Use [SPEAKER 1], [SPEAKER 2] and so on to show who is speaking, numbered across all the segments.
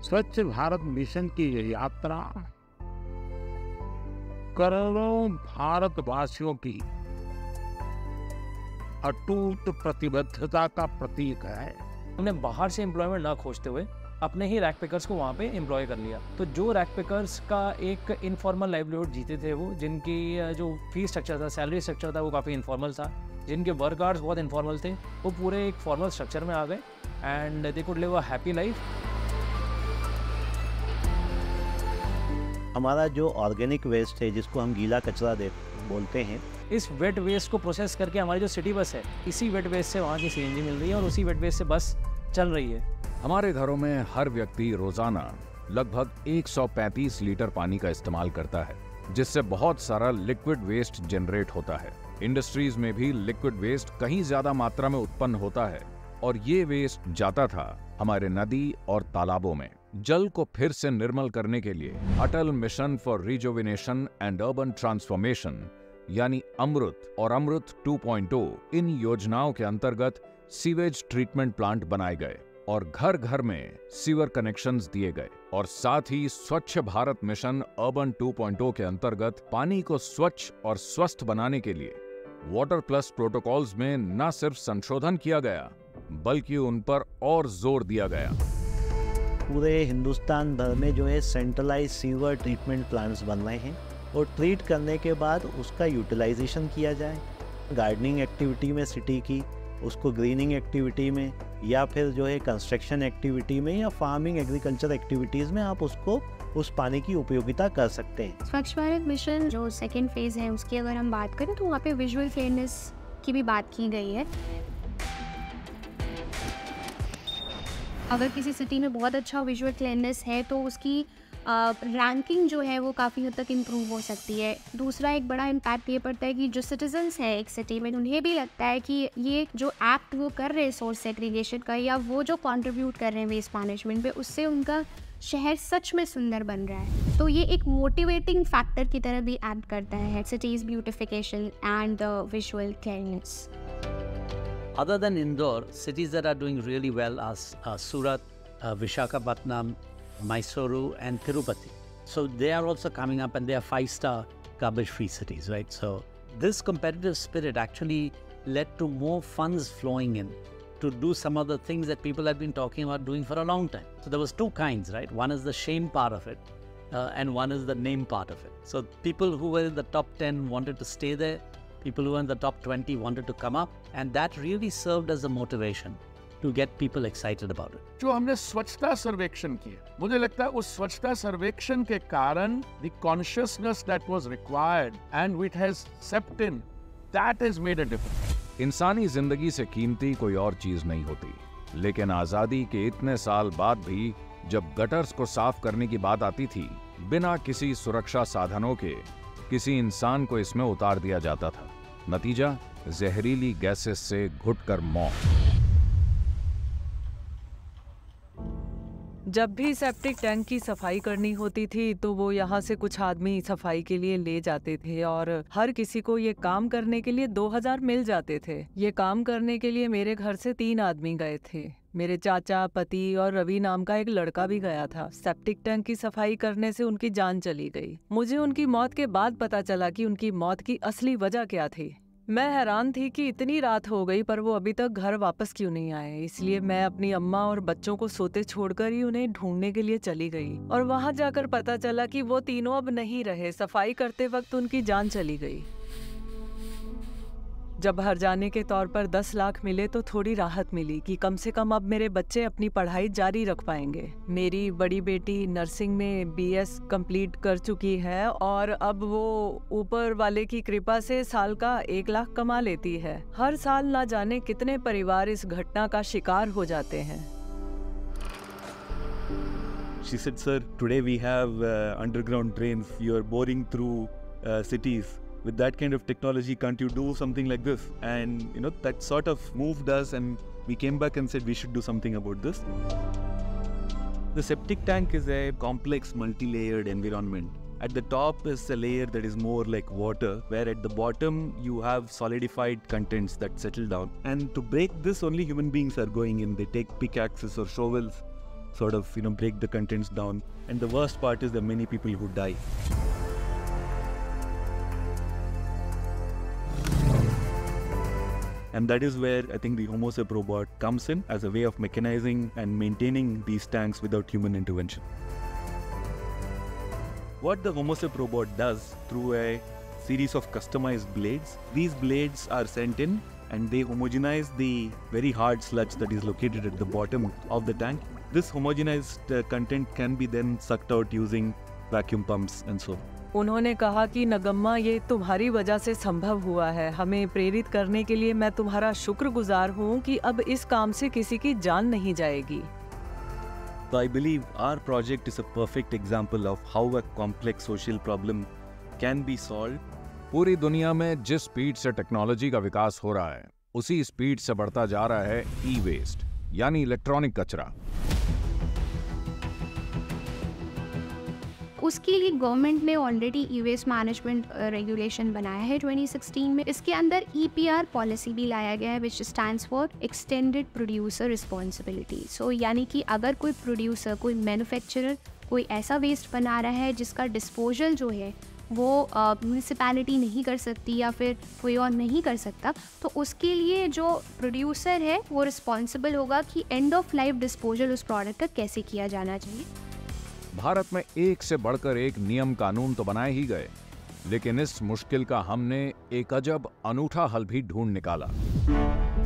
[SPEAKER 1] स्वच्छ भारत मिशन की ये यात्रा करोड़ों भारतवासियों की अटूट प्रतिबद्धता का प्रतीक है।
[SPEAKER 2] हमने बाहर से एम्प्लॉयमेंट ना खोजते हुए अपने ही रैक पिकर्स को वहाँ पे एम्प्लॉय कर लिया। तो जो रैक पिकर्स का एक इनफॉर्मल लाइवलीहुड जीते थे वो, जिनकी जो फी स्ट्रक्चर था, सैलरी स्ट्रक्चर था, वो काफ़ी इनफॉर्मल था, जिनके वर्क आवर्स बहुत इनफॉर्मल थे, वो पूरे एक फॉर्मल स्ट्रक्चर में आ गए and they could live a happy life.
[SPEAKER 3] हमारा जो ऑर्गेनिक वेस्ट है, जिसको हम गीला कचरा बोलते हैं,
[SPEAKER 2] इस वेट वेस्ट को प्रोसेस करके हमारी जो सिटी बस है, इसी वेट वेस्ट से वहाँ की सीएनजी मिल रही है और उसी वेट वेस्ट से बस चल रही है।
[SPEAKER 4] हमारे घरों में हर व्यक्ति रोजाना लगभग 135 लीटर पानी का इस्तेमाल करता है, जिससे बहुत सारा लिक्विड वेस्ट जनरेट होता है। इंडस्ट्रीज में भी लिक्विड वेस्ट कहीं ज्यादा मात्रा में उत्पन्न होता है और ये वेस्ट जाता था हमारे नदी और तालाबों में। जल को फिर से निर्मल करने के लिए Atal mission for rejuvenation and urban transformation यानी अमृत और अमृत 2.0 इन योजनाओं के अंतर्गत सीवेज ट्रीटमेंट प्लांट बनाए गए और घर घर में सीवर कनेक्शंस दिए गए और साथ ही स्वच्छ भारत मिशन अर्बन 2.0 के अंतर्गत पानी को स्वच्छ और स्वस्थ बनाने के लिए वाटर प्लस प्रोटोकॉल्स में न सिर्फ संशोधन किया गया बल्कि उन पर और जोर दिया गया।
[SPEAKER 3] पूरे हिंदुस्तान भर में जो है सेंट्रलाइज सीवर ट्रीटमेंट प्लांट्स बन रहे हैं और ट्रीट करने के बाद उसका यूटिलाइजेशन किया जाए। गार्डनिंग एक्टिविटी में सिटी की, उसको ग्रीनिंग एक्टिविटी में, या फिर जो है कंस्ट्रक्शन एक्टिविटी में या फार्मिंग एग्रीकल्चर एक्टिविटीज़ में आप उसको उस पानी की उपयोगिता कर सकते हैं।
[SPEAKER 5] स्वच्छ भारत मिशन जो सेकेंड फेज़ है उसकी अगर हम बात करें तो वहाँ पे विजुअल फेयरनेस की भी बात की गई है। अगर किसी सिटी में बहुत अच्छा विजुअल क्लीननेस है तो उसकी रैंकिंग जो है वो काफ़ी हद तक इम्प्रूव हो सकती है। दूसरा एक बड़ा इम्पैक्ट ये पड़ता है कि जो सिटीजन्स हैं एक सिटी में, उन्हें भी लगता है कि ये जो एक्ट वो कर रहे हैं सोर्स सेग्रीगेशन का, या वो जो कंट्रीब्यूट कर रहे हैं वेस्ट मैनेजमेंट पे, उससे उनका शहर सच में सुंदर बन रहा है। तो ये एक मोटिवेटिंग फैक्टर की तरह भी एक्ट करता है cities beautification and the visual cleanness.
[SPEAKER 6] Other than Indore, cities that are doing really well are Surat, Visakhapatnam, Mysuru and Tirupati. So they are also coming up and they are 5-star garbage-free cities, right? So this competitive spirit actually led to more funds flowing in to do some of the things that people have been talking about doing for a long time. So there was two kinds, right? One is the shame part of it and one is the name part of it. So people who were in the top 10 wanted to stay there. People who were in the top 20 wanted to come up, and that really served as a motivation to get people excited about it.
[SPEAKER 1] जो हमने स्वच्छता सर्वेक्षण किया, मुझे लगता है उस स्वच्छता सर्वेक्षण के कारण the consciousness that was required and which has seeped in, that has made a difference.
[SPEAKER 4] इंसानी जिंदगी से कीमती कोई और चीज नहीं होती, लेकिन आजादी के इतने साल बाद भी जब गटर्स को साफ करने की बात आती थी, बिना किसी सुरक्षा साधनों के किसी इंसान को इसमें उतार दिया जाता था। नतीजा जहरीली गैसेस से घुटकर मौत।
[SPEAKER 7] जब भी सेप्टिक टैंक की सफाई करनी होती थी तो वो यहाँ से कुछ आदमी सफाई के लिए ले जाते थे और हर किसी को ये काम करने के लिए 2000 मिल जाते थे। ये काम करने के लिए मेरे घर से 3 आदमी गए थे। मेरे चाचा, पति और रवि नाम का एक लड़का भी गया था। सेप्टिक टैंक की सफाई करने से उनकी जान चली गई। मुझे उनकी मौत के बाद पता चला कि उनकी मौत की असली वजह क्या थी। मैं हैरान थी कि इतनी रात हो गई पर वो अभी तक घर वापस क्यों नहीं आए। इसलिए मैं अपनी अम्मा और बच्चों को सोते छोड़कर ही उन्हें ढूंढने के लिए चली गई और वहां जाकर पता चला कि वो तीनों अब नहीं रहे। सफाई करते वक्त उनकी जान चली गई। जब हर्जाने के तौर पर 10 लाख मिले तो थोड़ी राहत मिली कि कम से कम अब मेरे बच्चे अपनी पढ़ाई जारी रख पाएंगे। मेरी बड़ी बेटी नर्सिंग में BS कंप्लीट कर चुकी है और अब वो ऊपर वाले की कृपा से साल का 1 लाख कमा लेती है। हर साल ना जाने कितने परिवार इस घटना का शिकार हो जाते हैं।
[SPEAKER 8] She said, sir, today we have underground drains. You are boring through cities. With that kind of technology, can't you do something like this? And you know, that sort of moved us, and we came back and said we should do something about this. The septic tank is a complex, multi-layered environment. At the top is a layer that is more like water, where at the bottom you have solidified contents that settle down. And to break this, only human beings are going in. They take pickaxes or shovels sort of break the contents down. And the worst part is the many people who die. And that is where I think the HomoSep robot comes in as a way of mechanizing and maintaining these tanks without human intervention. What the HomoSep robot does through a series of customized blades, these blades are sent in and they homogenize the very hard sludge that is located at the bottom of the tank. This homogenized content can be then sucked out using vacuum pumps and so on.
[SPEAKER 7] उन्होंने कहा कि नगम्मा, ये तुम्हारी वजह से संभव हुआ है। हमें प्रेरित करने के लिए मैं तुम्हारा शुक्रगुजार हूँ कि अब इस काम से किसी की जान नहीं जाएगी।
[SPEAKER 8] So I believe our project is a perfect example of how a complex social problem can be solved.
[SPEAKER 4] पूरी दुनिया में जिस स्पीड से टेक्नोलॉजी का विकास हो रहा है, उसी स्पीड से बढ़ता जा रहा है ई-वेस्ट, यानी इलेक्ट्रॉनिक कचरा।
[SPEAKER 5] उसके लिए गवर्नमेंट ने already E waste management regulation बनाया है 2016 में। इसके अंदर EPR पॉलिसी भी लाया गया है, which stands for extended producer responsibility. So यानी कि अगर कोई प्रोड्यूसर, कोई मैन्युफैक्चरर कोई ऐसा वेस्ट बना रहा है जिसका डिस्पोजल जो है वो म्यूनिसिपैलिटी नहीं कर सकती या फिर कोई और नहीं कर सकता, तो उसके लिए जो प्रोड्यूसर है वो रिस्पॉन्सिबल होगा कि एंड ऑफ लाइफ डिस्पोजल उस प्रोडक्ट का कैसे किया जाना चाहिए।
[SPEAKER 4] भारत में एक से बढ़कर एक नियम कानून तो बनाए ही गए, लेकिन इस मुश्किल का हमने एक अजब अनूठा हल भी ढूंढ निकाला।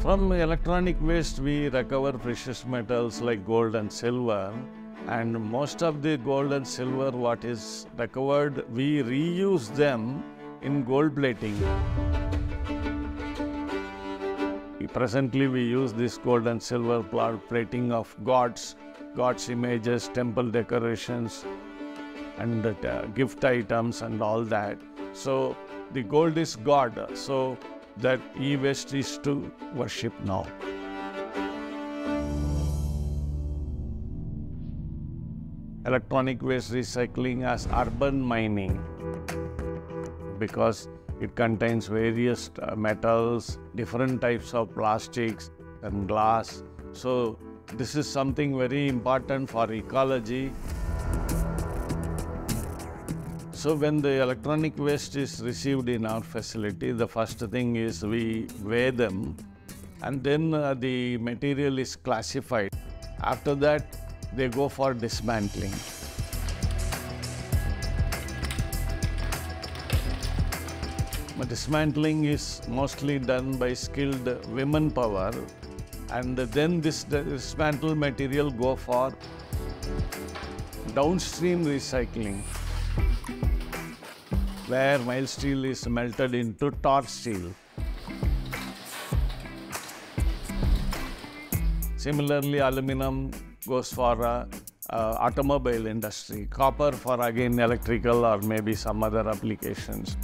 [SPEAKER 1] From electronic waste, we recover precious metals like gold and silver, and most of the gold and silver what is recovered, we reuse them in gold plating. Presently, we use this gold and silver plating of God's images, temple decorations, and gift items and all that. So the gold is God, so that e-waste is to worship now. Electronic waste recycling as urban mining, because it contains various metals, different types of plastics and glass. So this is something very important for ecology. So when the electronic waste is received in our facility, the first thing is we weigh them, and then the material is classified. After that, they go for dismantling. But dismantling is mostly done by skilled women power, and then this dismantled material go for downstream recycling, where mild steel is melted into torch steel. Similarly, aluminum goes for automobile industry, copper for again electrical or maybe some other applications.